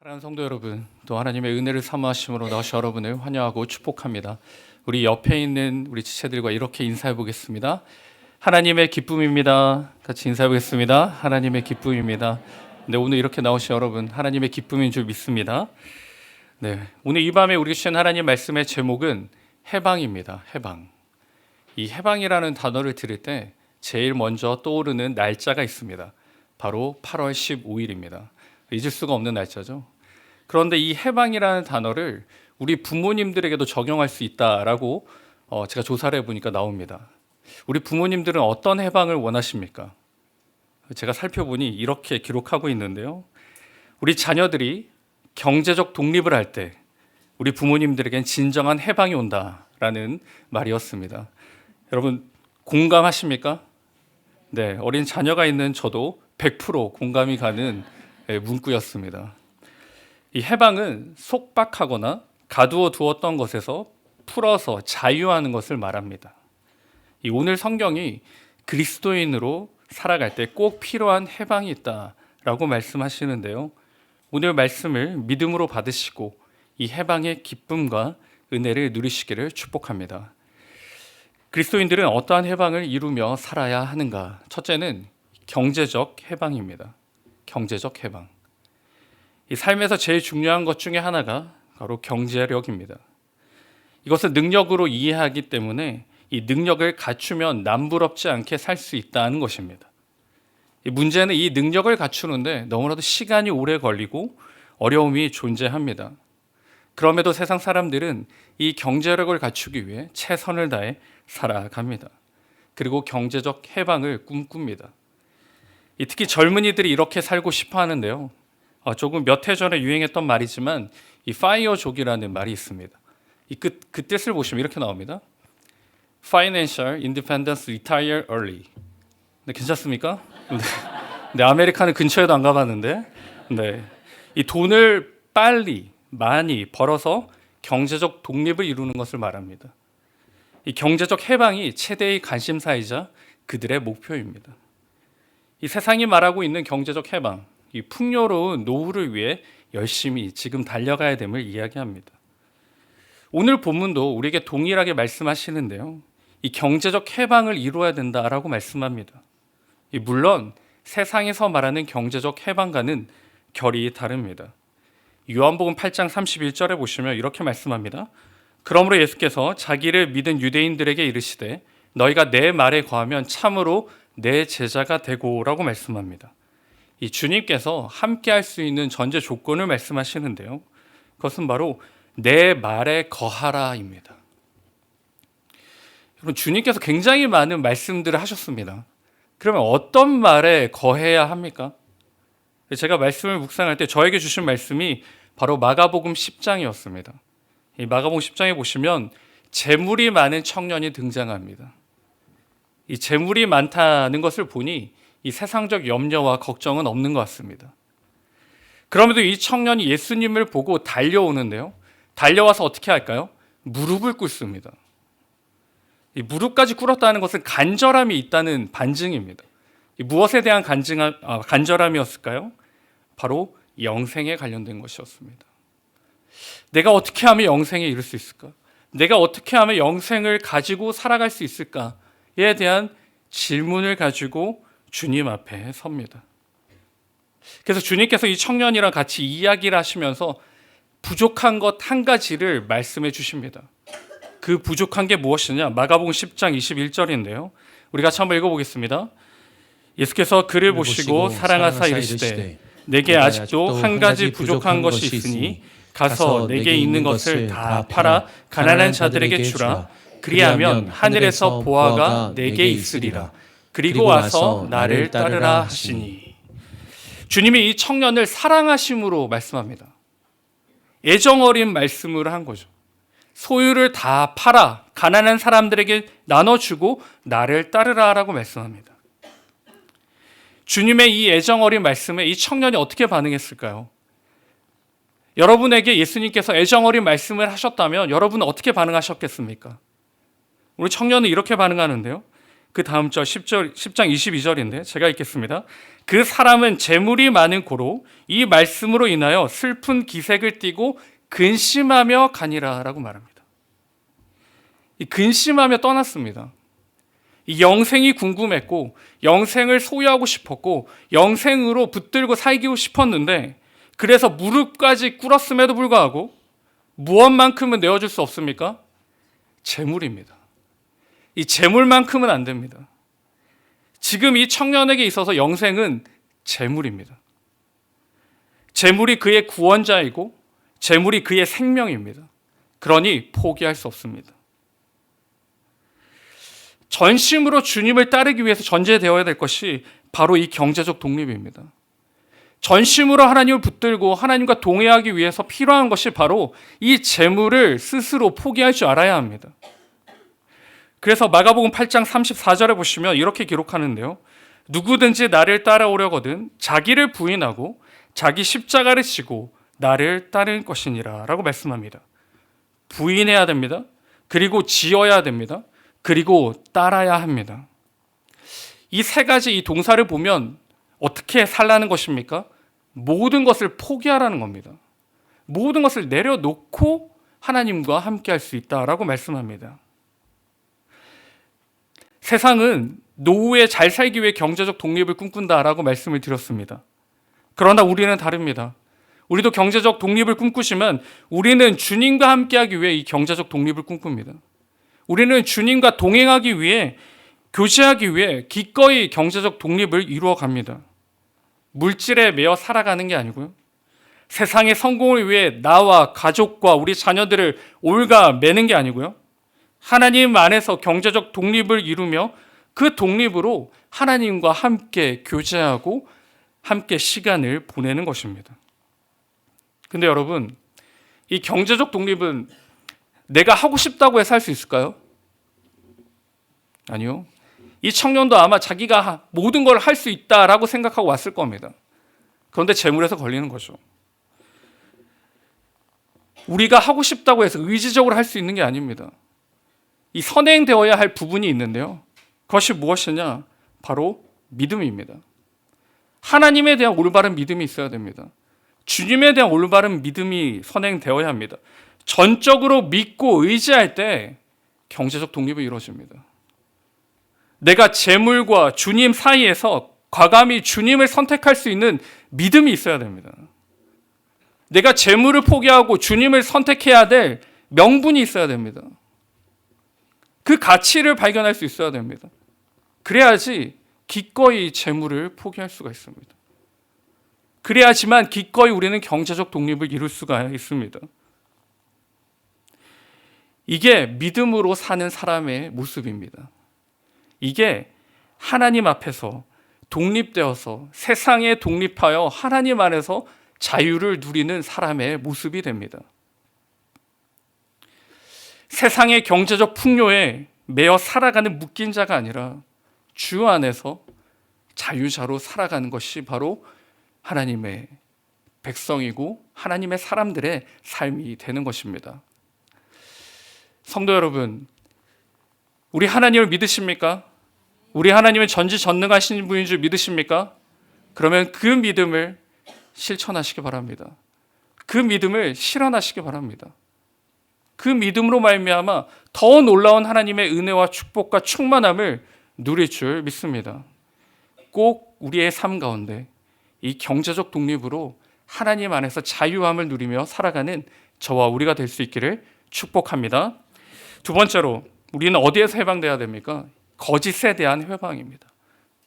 사랑하는 성도 여러분, 또 하나님의 은혜를 사모하심으로 나오신 여러분을 환영하고 축복합니다. 우리 옆에 있는 우리 지체들과 이렇게 인사해 보겠습니다. 하나님의 기쁨입니다. 같이 인사해 보겠습니다. 하나님의 기쁨입니다. 네, 오늘 이렇게 나오신 여러분, 하나님의 기쁨인 줄 믿습니다. 네, 오늘 이 밤에 우리 주신 하나님 말씀의 제목은 해방입니다. 해방. 이 해방이라는 단어를 들을 때 제일 먼저 떠오르는 날짜가 있습니다. 바로 8월 15일입니다. 잊을 수가 없는 날짜죠. 그런데 이 해방이라는 단어를 우리 부모님들에게도 적용할 수 있다라고 제가 조사를 해보니까 나옵니다. 우리 부모님들은 어떤 해방을 원하십니까? 제가 살펴보니 이렇게 기록하고 있는데요. 우리 자녀들이 경제적 독립을 할 때 우리 부모님들에겐 진정한 해방이 온다라는 말이었습니다. 여러분 공감하십니까? 네, 어린 자녀가 있는 저도 100% 공감이 가는 문구였습니다. 이 해방은 속박하거나 가두어 두었던 것에서 풀어서 자유하는 것을 말합니다. 이 오늘 성경이 그리스도인으로 살아갈 때 꼭 필요한 해방이 있다라고 말씀하시는데요. 오늘 말씀을 믿음으로 받으시고 이 해방의 기쁨과 은혜를 누리시기를 축복합니다. 그리스도인들은 어떠한 해방을 이루며 살아야 하는가? 첫째는 경제적 해방입니다. 경제적 해방. 이 삶에서 제일 중요한 것 중에 하나가 바로 경제력입니다. 이것을 능력으로 이해하기 때문에 이 능력을 갖추면 남부럽지 않게 살 수 있다는 것입니다. 문제는 이 능력을 갖추는데 너무나도 시간이 오래 걸리고 어려움이 존재합니다. 그럼에도 세상 사람들은 이 경제력을 갖추기 위해 최선을 다해 살아갑니다. 그리고 경제적 해방을 꿈꿉니다. 특히 젊은이들이 이렇게 살고 싶어 하는데요. 조금 몇 해 전에 유행했던 말이지만 이 파이어족이라는 말이 있습니다. 그 뜻을 보시면 이렇게 나옵니다. Financial Independence Retire Early. 네, 괜찮습니까? 네, 아메리카는 근처에도 안 가봤는데, 네, 이 돈을 빨리 많이 벌어서 경제적 독립을 이루는 것을 말합니다. 이 경제적 해방이 최대의 관심사이자 그들의 목표입니다. 이 세상이 말하고 있는 경제적 해방, 이 풍요로운 노후를 위해 열심히 지금 달려가야 됨을 이야기합니다. 오늘 본문도 우리에게 동일하게 말씀하시는데요. 이 경제적 해방을 이루어야 된다라고 말씀합니다. 물론 세상에서 말하는 경제적 해방과는 결이 다릅니다. 요한복음 8장 31절에 보시면 이렇게 말씀합니다. 그러므로 예수께서 자기를 믿은 유대인들에게 이르시되 너희가 내 말에 거하면 참으로 내 제자가 되고라고 말씀합니다. 이 주님께서 함께 할 수 있는 전제 조건을 말씀하시는데요. 그것은 바로 내 말에 거하라입니다. 여러분, 주님께서 굉장히 많은 말씀들을 하셨습니다. 그러면 어떤 말에 거해야 합니까? 제가 말씀을 묵상할 때 저에게 주신 말씀이 바로 마가복음 10장이었습니다. 이 마가복음 10장에 보시면 재물이 많은 청년이 등장합니다. 이 재물이 많다는 것을 보니 이 세상적 염려와 걱정은 없는 것 같습니다. 그럼에도 이 청년이 예수님을 보고 달려오는데요. 달려와서 어떻게 할까요? 무릎을 꿇습니다. 이 무릎까지 꿇었다는 것은 간절함이 있다는 반증입니다. 무엇에 대한 간절함이었을까요? 바로 영생에 관련된 것이었습니다. 내가 어떻게 하면 영생에 이를 수 있을까? 내가 어떻게 하면 영생을 가지고 살아갈 수 있을까에 대한 질문을 가지고 주님 앞에 섭니다. 그래서 주님께서 이 청년이랑 같이 이야기를 하시면서 부족한 것 한 가지를 말씀해 주십니다. 그 부족한 게 무엇이냐? 마가복음 10장 21절인데요. 우리 같이 한번 읽어보겠습니다. 예수께서 그를 보시고 사랑하사 이르시되 내게 아직도 한 가지 부족한 것이 있으니 가서 내게 있는 것을 다 팔아 가난한 자들에게 주라. 그리하면 하늘에서 보화가 내게 있으리라. 그리고 와서 나를 따르라 하시니. 주님이 이 청년을 사랑하심으로 말씀합니다. 애정 어린 말씀을 한 거죠. 소유를 다 팔아 가난한 사람들에게 나눠주고 나를 따르라라고 말씀합니다. 주님의 이 애정 어린 말씀에 이 청년이 어떻게 반응했을까요? 여러분에게 예수님께서 애정 어린 말씀을 하셨다면 여러분은 어떻게 반응하셨겠습니까? 우리 청년은 이렇게 반응하는데요. 그 다음 절 10장 22절인데 제가 읽겠습니다. 그 사람은 재물이 많은 고로 이 말씀으로 인하여 슬픈 기색을 띠고 근심하며 가니라 라고 말합니다. 이 근심하며 떠났습니다. 이 영생이 궁금했고 영생을 소유하고 싶었고 영생으로 붙들고 살기고 싶었는데 그래서 무릎까지 꿇었음에도 불구하고 무엇만큼은 내어줄 수 없습니까? 재물입니다. 이 재물만큼은 안 됩니다. 지금 이 청년에게 있어서 영생은 재물입니다. 재물이 그의 구원자이고 재물이 그의 생명입니다. 그러니 포기할 수 없습니다. 전심으로 주님을 따르기 위해서 전제되어야 될 것이 바로 이 경제적 독립입니다. 전심으로 하나님을 붙들고 하나님과 동행하기 위해서 필요한 것이 바로 이 재물을 스스로 포기할 줄 알아야 합니다. 그래서 마가복음 8장 34절에 보시면 이렇게 기록하는데요. 누구든지 나를 따라오려거든 자기를 부인하고 자기 십자가를 지고 나를 따를 것이니라 라고 말씀합니다. 부인해야 됩니다. 그리고 지어야 됩니다. 그리고 따라야 합니다. 이 세 가지 이 동사를 보면 어떻게 살라는 것입니까? 모든 것을 포기하라는 겁니다. 모든 것을 내려놓고 하나님과 함께 할 수 있다라고 말씀합니다. 세상은 노후에 잘 살기 위해 경제적 독립을 꿈꾼다라고 말씀을 드렸습니다. 그러나 우리는 다릅니다. 우리도 경제적 독립을 꿈꾸시면 우리는 주님과 함께하기 위해 이 경제적 독립을 꿈꿉니다. 우리는 주님과 동행하기 위해 교제하기 위해 기꺼이 경제적 독립을 이루어 갑니다. 물질에 매여 살아가는 게 아니고요. 세상의 성공을 위해 나와 가족과 우리 자녀들을 올가매는 게 아니고요. 하나님 안에서 경제적 독립을 이루며 그 독립으로 하나님과 함께 교제하고 함께 시간을 보내는 것입니다. 근데 여러분, 이 경제적 독립은 내가 하고 싶다고 해서 할 수 있을까요? 아니요. 이 청년도 아마 자기가 모든 걸 할 수 있다라고 생각하고 왔을 겁니다. 그런데 재물에서 걸리는 거죠. 우리가 하고 싶다고 해서 의지적으로 할 수 있는 게 아닙니다. 이 선행되어야 할 부분이 있는데요. 그것이 무엇이냐? 바로 믿음입니다. 하나님에 대한 올바른 믿음이 있어야 됩니다. 주님에 대한 올바른 믿음이 선행되어야 합니다. 전적으로 믿고 의지할 때 경제적 독립이 이루어집니다. 내가 재물과 주님 사이에서 과감히 주님을 선택할 수 있는 믿음이 있어야 됩니다. 내가 재물을 포기하고 주님을 선택해야 될 명분이 있어야 됩니다. 그 가치를 발견할 수 있어야 됩니다. 그래야지 기꺼이 재물을 포기할 수가 있습니다. 그래야지만 기꺼이 우리는 경제적 독립을 이룰 수가 있습니다. 이게 믿음으로 사는 사람의 모습입니다. 이게 하나님 앞에서 독립되어서 세상에 독립하여 하나님 안에서 자유를 누리는 사람의 모습이 됩니다. 세상의 경제적 풍요에 매여 살아가는 묶인 자가 아니라 주 안에서 자유자로 살아가는 것이 바로 하나님의 백성이고 하나님의 사람들의 삶이 되는 것입니다. 성도 여러분, 우리 하나님을 믿으십니까? 우리 하나님은 전지전능하신 분인 줄 믿으십니까? 그러면 그 믿음을 실천하시기 바랍니다. 그 믿음을 실현하시기 바랍니다. 그 믿음으로 말미암아 더 놀라운 하나님의 은혜와 축복과 충만함을 누릴 줄 믿습니다. 꼭 우리의 삶 가운데 이 경제적 독립으로 하나님 안에서 자유함을 누리며 살아가는 저와 우리가 될 수 있기를 축복합니다. 두 번째로 우리는 어디에서 해방돼야 됩니까? 거짓에 대한 해방입니다.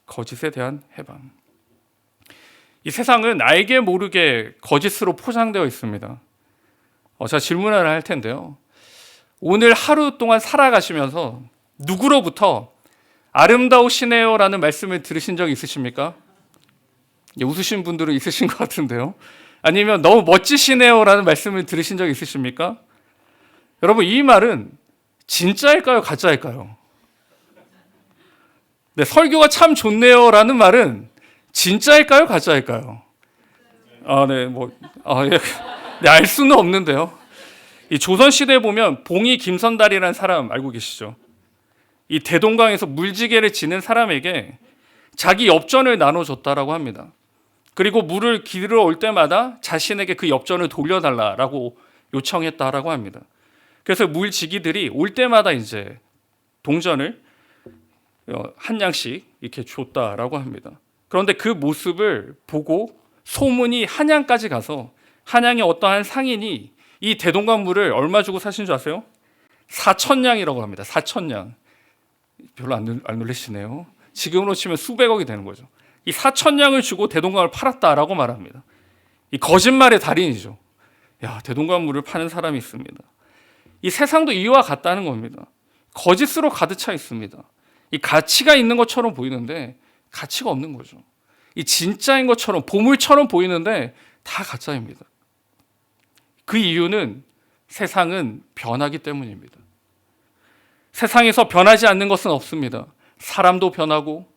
거짓에 대한 해방. 이 세상은 알게 모르게 거짓으로 포장되어 있습니다. 제가 질문을 할 텐데요. 오늘 하루 동안 살아가시면서 누구로부터 아름다우시네요 라는 말씀을 들으신 적 있으십니까? 웃으신 분들은 있으신 것 같은데요. 아니면 너무 멋지시네요 라는 말씀을 들으신 적 있으십니까? 여러분, 이 말은 진짜일까요? 가짜일까요? 네, 설교가 참 좋네요 라는 말은 진짜일까요? 가짜일까요? 네, 알 수는 없는데요. 이 조선시대에 보면 봉이 김선달이라는 사람 알고 계시죠? 이 대동강에서 물지개를 지는 사람에게 자기 엽전을 나눠줬다라고 합니다. 그리고 물을 길어 올 때마다 자신에게 그 엽전을 돌려달라라고 요청했다라고 합니다. 그래서 물지기들이 올 때마다 이제 동전을 한 양씩 이렇게 줬다라고 합니다. 그런데 그 모습을 보고 소문이 한양까지 가서 한양의 어떠한 상인이 이 대동강물을 얼마 주고 사신 줄 아세요? 4,000냥이라고 합니다. 4,000냥. 별로 안 놀라시네요. 지금으로 치면 수백억이 되는 거죠. 이 4,000냥을 주고 대동강을 팔았다라고 말합니다. 이 거짓말의 달인이죠. 야, 대동강물을 파는 사람이 있습니다. 이 세상도 이와 같다는 겁니다. 거짓으로 가득 차 있습니다. 이 가치가 있는 것처럼 보이는데 가치가 없는 거죠. 이 진짜인 것처럼 보물처럼 보이는데 다 가짜입니다. 그 이유는 세상은 변하기 때문입니다. 세상에서 변하지 않는 것은 없습니다. 사람도 변하고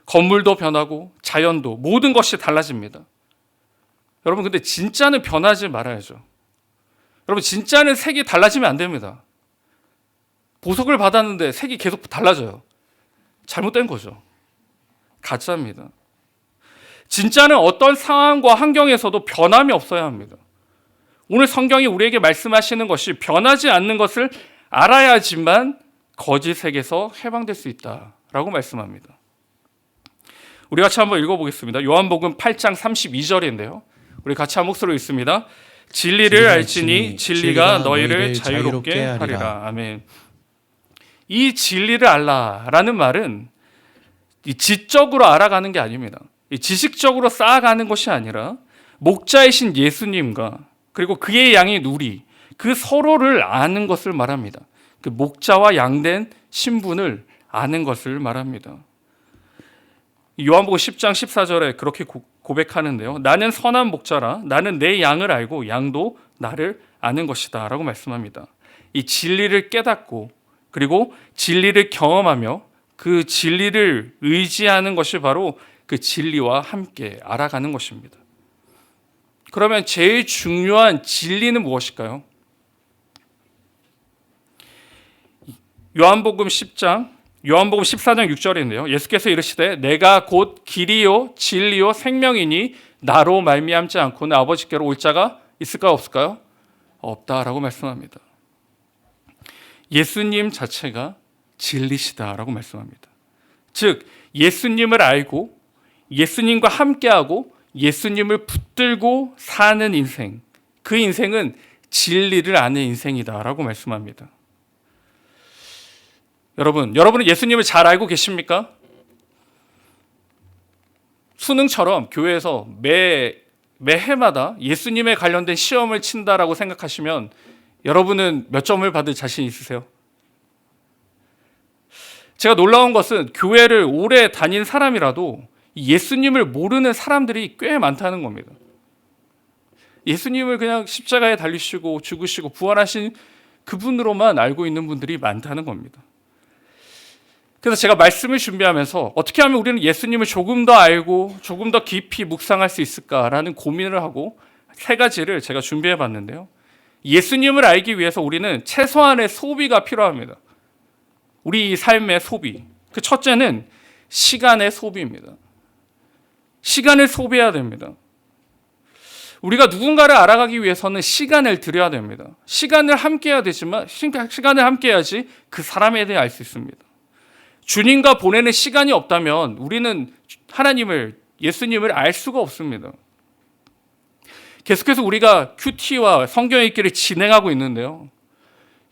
건물도 변하고 자연도 모든 것이 달라집니다. 여러분 근데 진짜는 변하지 말아야죠. 여러분 진짜는 색이 달라지면 안 됩니다. 보석을 받았는데 색이 계속 달라져요. 잘못된 거죠. 가짜입니다. 진짜는 어떤 상황과 환경에서도 변함이 없어야 합니다. 오늘 성경이 우리에게 말씀하시는 것이 변하지 않는 것을 알아야지만 거짓에게서 해방될 수 있다라고 말씀합니다. 우리 같이 한번 읽어보겠습니다. 요한복음 8장 32절인데요. 우리 같이 한 목소리로 읽습니다. 진리를 알지니 진리가 너희를 자유롭게 하리라. 아멘. 이 진리를 알라라는 말은 이 지적으로 알아가는 게 아닙니다. 이 지식적으로 쌓아가는 것이 아니라 목자이신 예수님과 그리고 그의 양인 우리 그 서로를 아는 것을 말합니다. 그 목자와 양된 신분을 아는 것을 말합니다. 요한복음 10장 14절에 그렇게 고백하는데요. 나는 선한 목자라 나는 내 양을 알고 양도 나를 아는 것이다 라고 말씀합니다. 이 진리를 깨닫고 그리고 진리를 경험하며 그 진리를 의지하는 것이 바로 그 진리와 함께 알아가는 것입니다. 그러면 제일 중요한 진리는 무엇일까요? 요한복음 14장 6절인데요. 예수께서 이르시되 내가 곧 길이요 진리요 생명이니 나로 말미암지 않고는 아버지께로 올 자가 있을까요 없을까요? 없다라고 말씀합니다. 예수님 자체가 진리시다라고 말씀합니다. 즉 예수님을 알고 예수님과 함께하고 예수님을 붙들고 사는 인생, 그 인생은 진리를 아는 인생이다라고 말씀합니다. 여러분은 예수님을 잘 알고 계십니까? 수능처럼 교회에서 매해마다 예수님에 관련된 시험을 친다라고 생각하시면 여러분은 몇 점을 받을 자신 있으세요? 제가 놀라운 것은 교회를 오래 다닌 사람이라도 예수님을 모르는 사람들이 꽤 많다는 겁니다. 예수님을 그냥 십자가에 달리시고 죽으시고 부활하신 그분으로만 알고 있는 분들이 많다는 겁니다. 그래서 제가 말씀을 준비하면서 어떻게 하면 우리는 예수님을 조금 더 알고 조금 더 깊이 묵상할 수 있을까라는 고민을 하고 세 가지를 제가 준비해 봤는데요. 예수님을 알기 위해서 우리는 최소한의 소비가 필요합니다. 우리 삶의 소비. 그 첫째는 시간의 소비입니다. 시간을 소비해야 됩니다. 우리가 누군가를 알아가기 위해서는 시간을 들여야 됩니다. 시간을 함께 해야 되지만 시간을 함께 해야지 그 사람에 대해 알 수 있습니다. 주님과 보내는 시간이 없다면 우리는 하나님을, 예수님을 알 수가 없습니다. 계속해서 우리가 큐티와 성경 읽기를 진행하고 있는데요.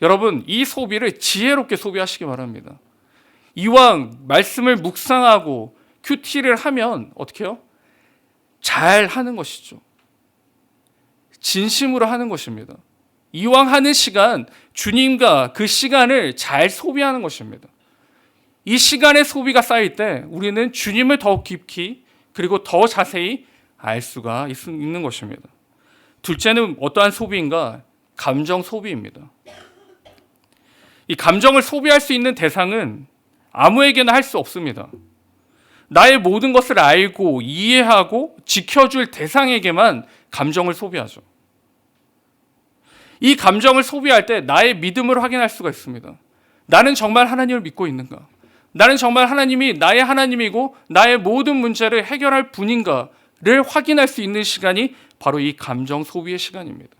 여러분, 이 소비를 지혜롭게 소비하시기 바랍니다. 이왕 말씀을 묵상하고 큐티를 하면 어떻게 해요? 잘 하는 것이죠. 진심으로 하는 것입니다. 이왕 하는 시간, 주님과 그 시간을 잘 소비하는 것입니다. 이 시간의 소비가 쌓일 때 우리는 주님을 더 깊이 그리고 더 자세히 알 수가 있는 것입니다. 둘째는 어떠한 소비인가? 감정 소비입니다. 이 감정을 소비할 수 있는 대상은 아무에게나 할 수 없습니다. 나의 모든 것을 알고 이해하고 지켜줄 대상에게만 감정을 소비하죠. 이 감정을 소비할 때 나의 믿음을 확인할 수가 있습니다. 나는 정말 하나님을 믿고 있는가? 나는 정말 하나님이 나의 하나님이고 나의 모든 문제를 해결할 분인가를 확인할 수 있는 시간이 바로 이 감정 소비의 시간입니다.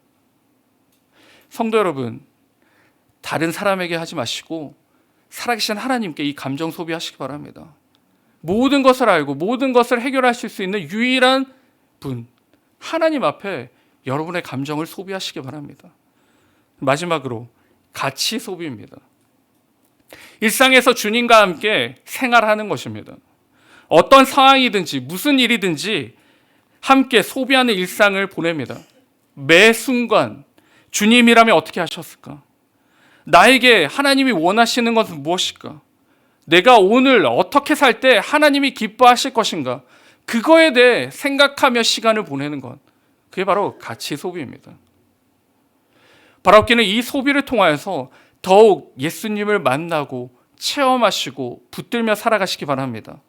성도 여러분, 다른 사람에게 하지 마시고 살아계신 하나님께 이 감정 소비하시기 바랍니다. 모든 것을 알고 모든 것을 해결하실 수 있는 유일한 분, 하나님 앞에 여러분의 감정을 소비하시기 바랍니다. 마지막으로 가치 소비입니다. 일상에서 주님과 함께 생활하는 것입니다. 어떤 상황이든지 무슨 일이든지 함께 소비하는 일상을 보냅니다. 매 순간 주님이라면 어떻게 하셨을까? 나에게 하나님이 원하시는 것은 무엇일까? 내가 오늘 어떻게 살 때 하나님이 기뻐하실 것인가? 그거에 대해 생각하며 시간을 보내는 것, 그게 바로 가치 소비입니다. 바라옵기는 이 소비를 통하여서 더욱 예수님을 만나고 체험하시고 붙들며 살아가시기 바랍니다.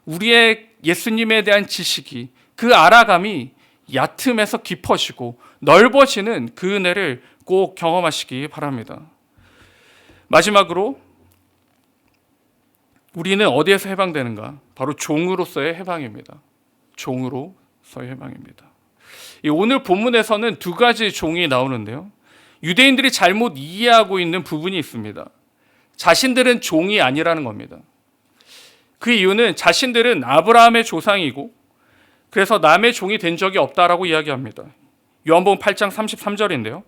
우리의 예수님에 대한 지식이, 그 알아감이 얕음에서 깊어지고 넓어지는 그 은혜를 꼭 경험하시기 바랍니다. 마지막으로 우리는 어디에서 해방되는가? 바로 종으로서의 해방입니다. 종으로서의 해방입니다. 오늘 본문에서는 두 가지 종이 나오는데요. 유대인들이 잘못 이해하고 있는 부분이 있습니다. 자신들은 종이 아니라는 겁니다. 그 이유는 자신들은 아브라함의 조상이고 그래서 남의 종이 된 적이 없다라고 이야기합니다. 요한복음 8장 33절인데요.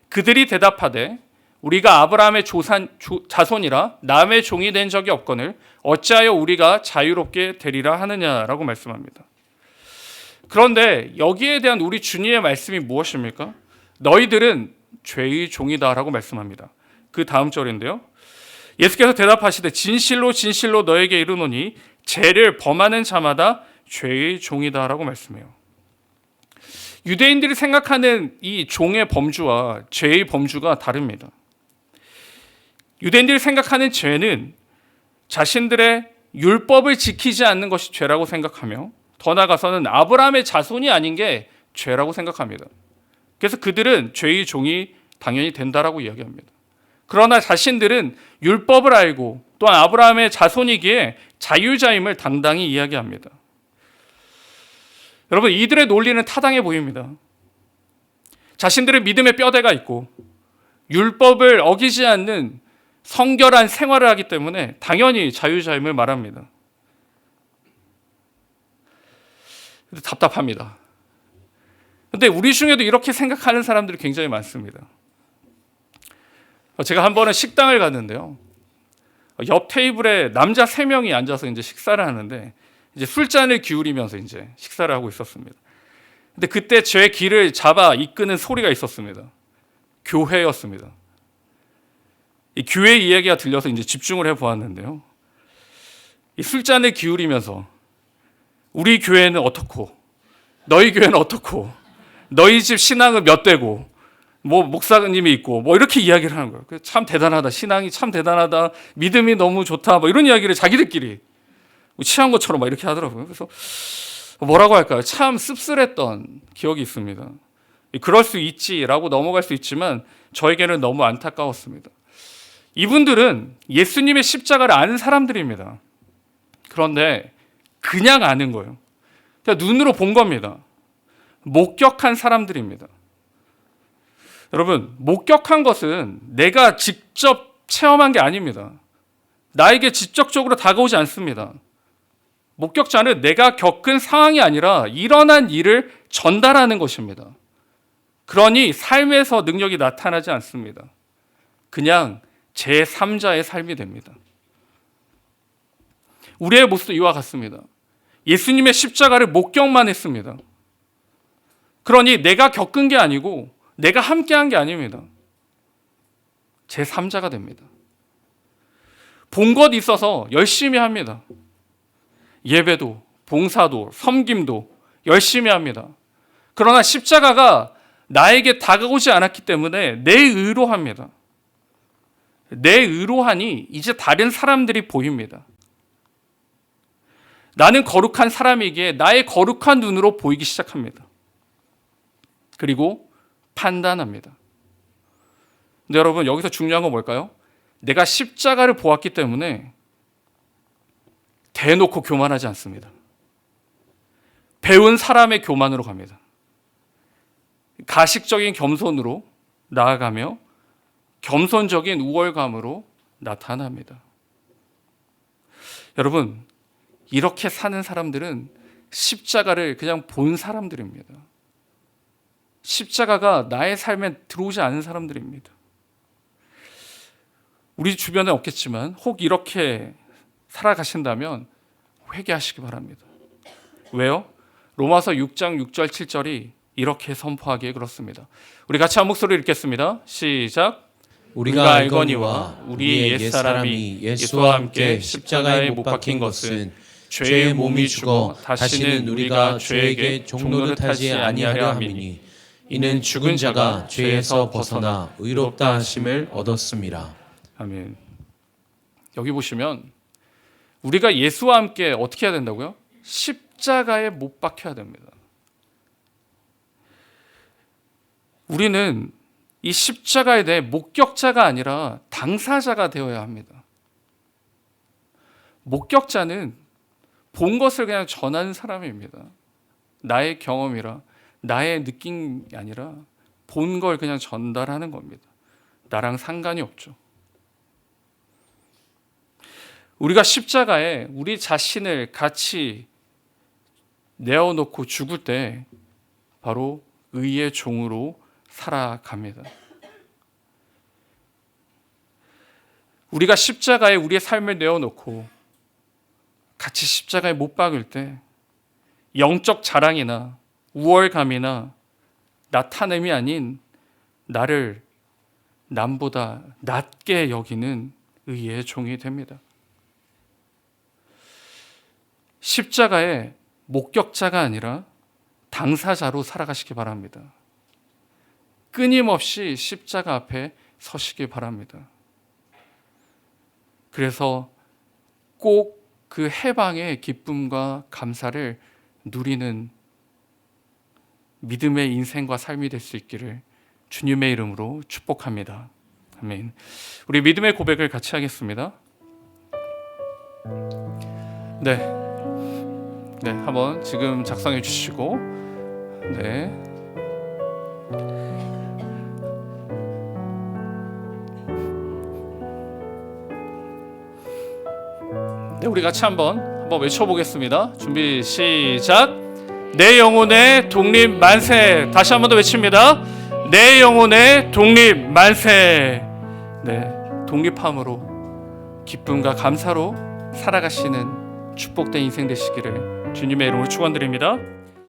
그들이 대답하되 우리가 아브라함의 자손이라 남의 종이 된 적이 없거늘 어찌하여 우리가 자유롭게 되리라 하느냐라고 말씀합니다. 그런데 여기에 대한 우리 주님의 말씀이 무엇입니까? 너희들은 죄의 종이다라고 말씀합니다. 그 다음 절인데요. 예수께서 대답하시되 진실로 진실로 너에게 이르노니 죄를 범하는 자마다 죄의 종이다라고 말씀해요. 유대인들이 생각하는 이 종의 범주와 죄의 범주가 다릅니다. 유대인들이 생각하는 죄는 자신들의 율법을 지키지 않는 것이 죄라고 생각하며 더 나아가서는 아브라함의 자손이 아닌 게 죄라고 생각합니다. 그래서 그들은 죄의 종이 당연히 된다라고 이야기합니다. 그러나 자신들은 율법을 알고 또한 아브라함의 자손이기에 자유자임을 당당히 이야기합니다. 여러분, 이들의 논리는 타당해 보입니다. 자신들의 믿음의 뼈대가 있고 율법을 어기지 않는 성결한 생활을 하기 때문에 당연히 자유자임을 말합니다. 답답합니다. 그런데 우리 중에도 이렇게 생각하는 사람들이 굉장히 많습니다. 제가 한 번은 식당을 갔는데요. 옆 테이블에 남자 3명이 앉아서 이제 식사를 하는데 이제 술잔을 기울이면서 이제 식사를 하고 있었습니다. 근데 그때 제 귀를 잡아 이끄는 소리가 있었습니다. 교회였습니다. 이 교회 이야기가 들려서 이제 집중을 해 보았는데요. 이 술잔을 기울이면서 우리 교회는 어떻고, 너희 교회는 어떻고, 너희 집 신앙은 몇 대고, 뭐 목사님이 있고, 뭐 이렇게 이야기를 하는 거예요. 참 대단하다, 신앙이 참 대단하다, 믿음이 너무 좋다, 뭐 이런 이야기를 자기들끼리 취한 것처럼 막 이렇게 하더라고요. 그래서 뭐라고 할까요? 참 씁쓸했던 기억이 있습니다. 그럴 수 있지라고 넘어갈 수 있지만 저에게는 너무 안타까웠습니다. 이분들은 예수님의 십자가를 아는 사람들입니다. 그런데 그냥 아는 거예요. 그냥 눈으로 본 겁니다. 목격한 사람들입니다. 여러분, 목격한 것은 내가 직접 체험한 게 아닙니다. 나에게 직접적으로 다가오지 않습니다. 목격자는 내가 겪은 상황이 아니라 일어난 일을 전달하는 것입니다. 그러니 삶에서 능력이 나타나지 않습니다. 그냥 제3자의 삶이 됩니다. 우리의 모습도 이와 같습니다. 예수님의 십자가를 목격만 했습니다. 그러니 내가 겪은 게 아니고 내가 함께한 게 아닙니다. 제3자가 됩니다. 본 것 있어서 열심히 합니다. 예배도, 봉사도, 섬김도 열심히 합니다. 그러나 십자가가 나에게 다가오지 않았기 때문에 내 의로 합니다. 내 의로 하니 이제 다른 사람들이 보입니다. 나는 거룩한 사람이기에 나의 거룩한 눈으로 보이기 시작합니다. 그리고 판단합니다. 근데 여러분, 여기서 중요한 건 뭘까요? 내가 십자가를 보았기 때문에 대놓고 교만하지 않습니다. 배운 사람의 교만으로 갑니다. 가식적인 겸손으로 나아가며 겸손적인 우월감으로 나타납니다. 여러분, 이렇게 사는 사람들은 십자가를 그냥 본 사람들입니다. 십자가가 나의 삶에 들어오지 않은 사람들입니다. 우리 주변에 없겠지만 혹 이렇게 살아가신다면 회개하시기 바랍니다. 왜요? 로마서 6장 6절 7절이 이렇게 선포하기에 그렇습니다. 우리 같이 한 목소리 읽겠습니다. 시작. 우리가 알거니와 우리의 옛사람이 예수와 함께 십자가에 못 박힌 것은 죄의 몸이 죽어 다시는 우리가 죄에게 종노릇하지 아니하려 함이니 이는 죽은 자가 죄에서 벗어나 의롭다 하심을 얻었음이라. 아멘. 여기 보시면 우리가 예수와 함께 어떻게 해야 된다고요? 십자가에 못 박혀야 됩니다. 우리는 이 십자가에 대해 목격자가 아니라 당사자가 되어야 합니다. 목격자는 본 것을 그냥 전하는 사람입니다. 나의 경험이라 나의 느낌이 아니라 본 걸 그냥 전달하는 겁니다. 나랑 상관이 없죠. 우리가 십자가에 우리 자신을 같이 내어놓고 죽을 때 바로 의의 종으로 살아갑니다. 우리가 십자가에 우리의 삶을 내어놓고 같이 십자가에 못 박을 때 영적 자랑이나 우월감이나 나타냄이 아닌 나를 남보다 낮게 여기는 의의 종이 됩니다. 십자가의 목격자가 아니라 당사자로 살아가시기 바랍니다. 끊임없이 십자가 앞에 서시기 바랍니다. 그래서 꼭 그 해방의 기쁨과 감사를 누리는 믿음의 인생과 삶이 될 수 있기를 주님의 이름으로 축복합니다. 아멘. 우리 믿음의 고백을 같이 하겠습니다. 네, 한번 지금 작성해 주시고, 네. 네, 우리 같이 한번 외쳐보겠습니다. 준비 시작. 내 영혼의 독립 만세. 다시 한번 더 외칩니다. 내 영혼의 독립 만세. 네, 독립함으로 기쁨과 감사로 살아가시는 축복된 인생 되시기를 주님의 이름으로 축원드립니다.